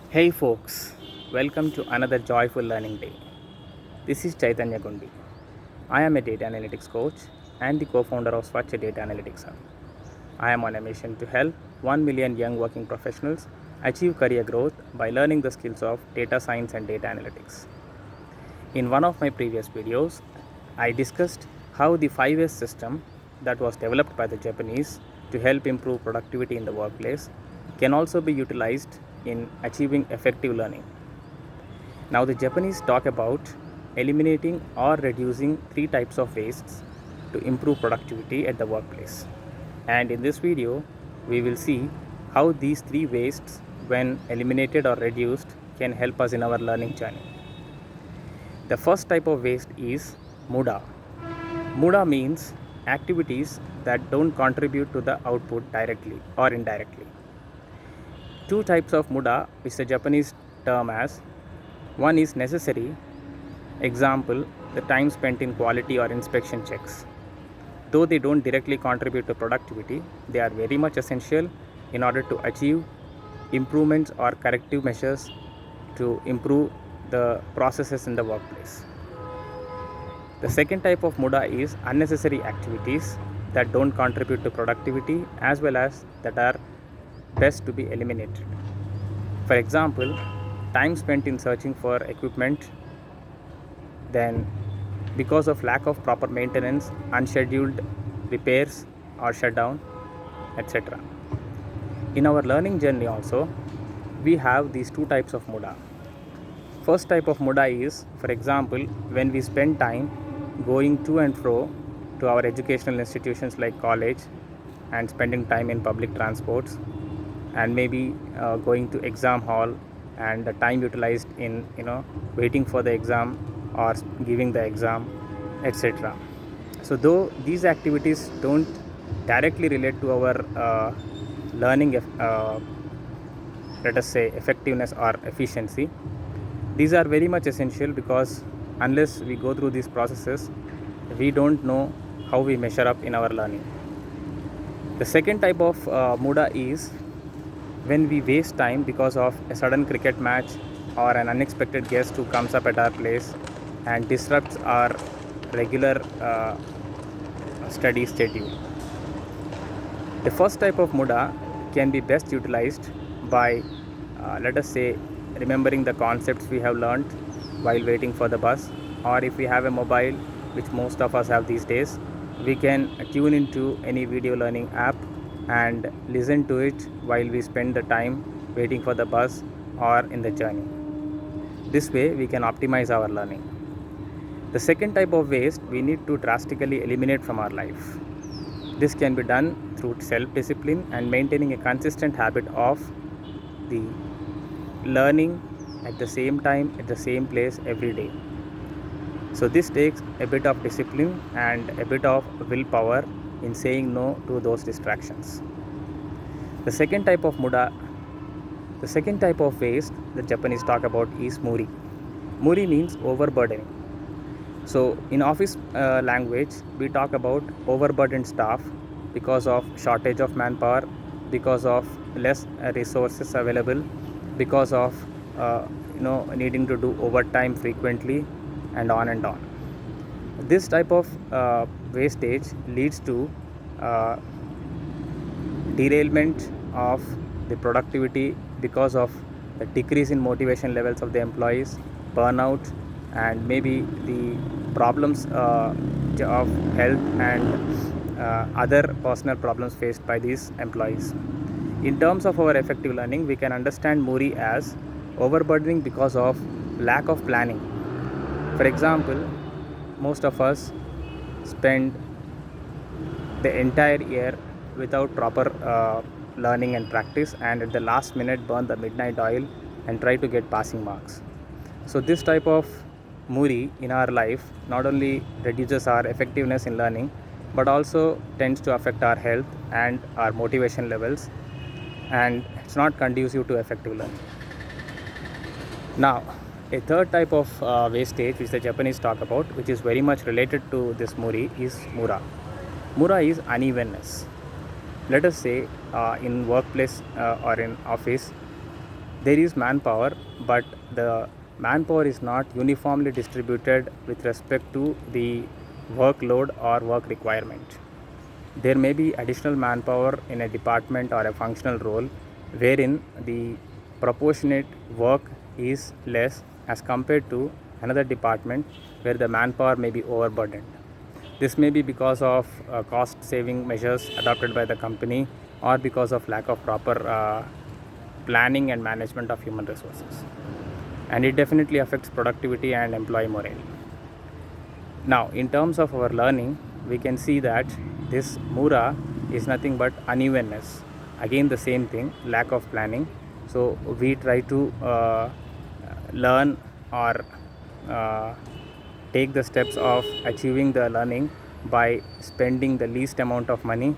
Hey folks, welcome to another joyful learning day. This is Chaitanya Gundi. I am a data analytics coach and the co-founder of Swachh Data Analytics Hub. I am on a mission to help 1 million young working professionals achieve career growth by learning the skills of data science and data analytics. In one of my previous videos, I discussed how the 5S system that was developed by the Japanese to help improve productivity in the workplace can also be utilized in achieving effective learning. Now, the Japanese talk about eliminating or reducing three types of wastes to improve productivity at the workplace. And in this video, we will see how these three wastes, when eliminated or reduced, can help us in our learning journey. The first type of waste is MUDA. MUDA means activities that don't contribute to the output directly or indirectly. Two types of MUDA, which the Japanese term as: one is necessary, example, the time spent in quality or inspection checks. Though they don't directly contribute to productivity, they are very much essential in order to achieve improvements or corrective measures to improve the processes in the workplace. The second type of MUDA is unnecessary activities that don't contribute to productivity as well as that are best to be eliminated. For example, time spent in searching for equipment, then because of lack of proper maintenance, unscheduled repairs or shutdown, etc. In our learning journey also, we have these two types of MUDA. First type of MUDA is, for example, when we spend time going to and fro to our educational institutions like college and spending time in public transports, and maybe going to exam hall and the time utilized in waiting for the exam or giving the exam, etc. So though these activities don't directly relate to our learning let us say effectiveness or efficiency, these are very much essential because unless we go through these processes, we don't know how we measure up in our learning. The second type of MUDA is when we waste time because of a sudden cricket match or an unexpected guest who comes up at our place and disrupts our regular study schedule. The first type of MUDA can be best utilized by let us say remembering the concepts we have learned while waiting for the bus, or if we have a mobile, which most of us have these days, we can tune into any video learning app and listen to it while we spend the time waiting for the bus or in the journey. This way we can optimize our learning. The second type of waste we need to drastically eliminate from our life. This can be done through self-discipline and maintaining a consistent habit of the learning at the same time at the same place every day. So this takes a bit of discipline and a bit of willpower in saying no to those distractions. The second type of waste the Japanese talk about is MURI. MURI means overburdening. So in office language, we talk about overburdened staff because of shortage of manpower, because of less resources available, because of needing to do overtime frequently, and on and on. This type of wastage leads to derailment of the productivity because of the decrease in motivation levels of the employees, burnout, and maybe the problems of health and other personal problems faced by these employees. In terms of our effective learning, we can understand MURI as overburdening because of lack of planning. For example, most of us spend the entire year without proper learning and practice, and at the last minute burn the midnight oil and try to get passing marks. So this type of MURI in our life not only reduces our effectiveness in learning, but also tends to affect our health and our motivation levels, and it's not conducive to effective learning. Now, a third type of wastage which the Japanese talk about, which is very much related to this MURI, is MURA. MURA is unevenness. Let us say in workplace or in office, there is manpower, but the manpower is not uniformly distributed with respect to the workload or work requirement. There may be additional manpower in a department or a functional role wherein the proportionate work is less as compared to another department where the manpower may be overburdened. This may be because of cost saving measures adopted by the company or because of lack of proper planning and management of human resources. And it definitely affects productivity and employee morale. Now, in terms of our learning, we can see that this MURA is nothing but unevenness. Again, the same thing, lack of planning. So, we try to learn or take the steps of achieving the learning by spending the least amount of money,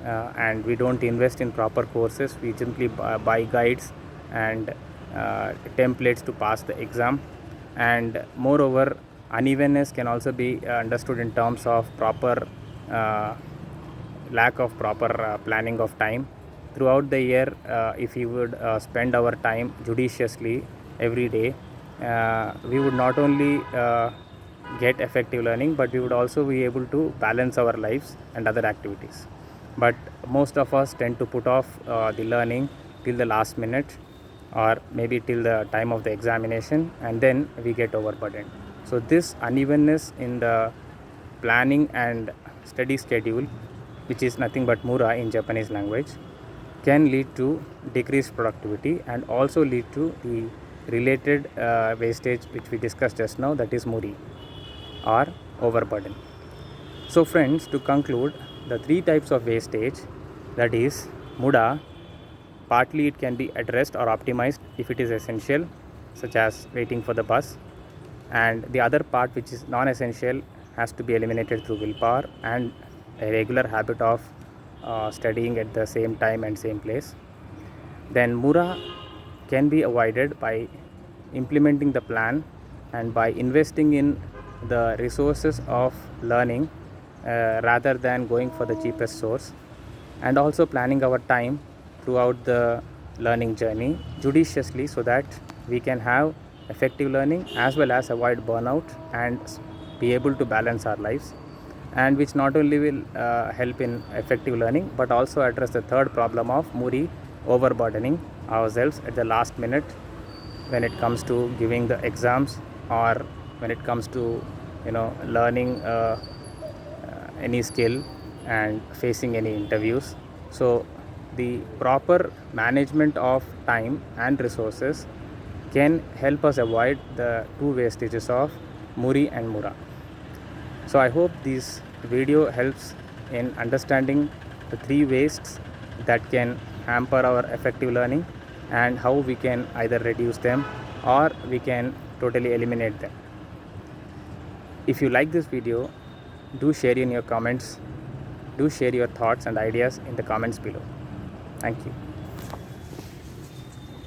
and we don't invest in proper courses. We simply buy guides and templates to pass the exam. And moreover, unevenness can also be understood in terms of proper lack of proper planning of time throughout the year. If we would spend our time judiciously every day, we would not only get effective learning, but we would also be able to balance our lives and other activities. But most of us tend to put off the learning till the last minute or maybe till the time of the examination, and then we get overburdened. So this unevenness in the planning and study schedule, which is nothing but MURA in Japanese language, can lead to decreased productivity and also lead to the related wastage which we discussed just now, that is MURI or overburden. So friends, to conclude, the three types of wastage, that is MUDA, partly it can be addressed or optimized if it is essential, such as waiting for the bus, and the other part which is non-essential has to be eliminated through willpower and a regular habit of studying at the same time and same place. Then MURA can be avoided by implementing the plan and by investing in the resources of learning rather than going for the cheapest source, and also planning our time throughout the learning journey judiciously so that we can have effective learning as well as avoid burnout and be able to balance our lives, and which not only will help in effective learning but also address the third problem of MURI, overburdening ourselves at the last minute when it comes to giving the exams or when it comes to learning any skill and facing any interviews. So the proper management of time and resources can help us avoid the two wastages of MURI and MURA. So I hope this video helps in understanding the three wastes that can hamper our effective learning and how we can either reduce them or we can totally eliminate them. If you like this video, do share in your comments, do share your thoughts and ideas in the comments below. Thank you.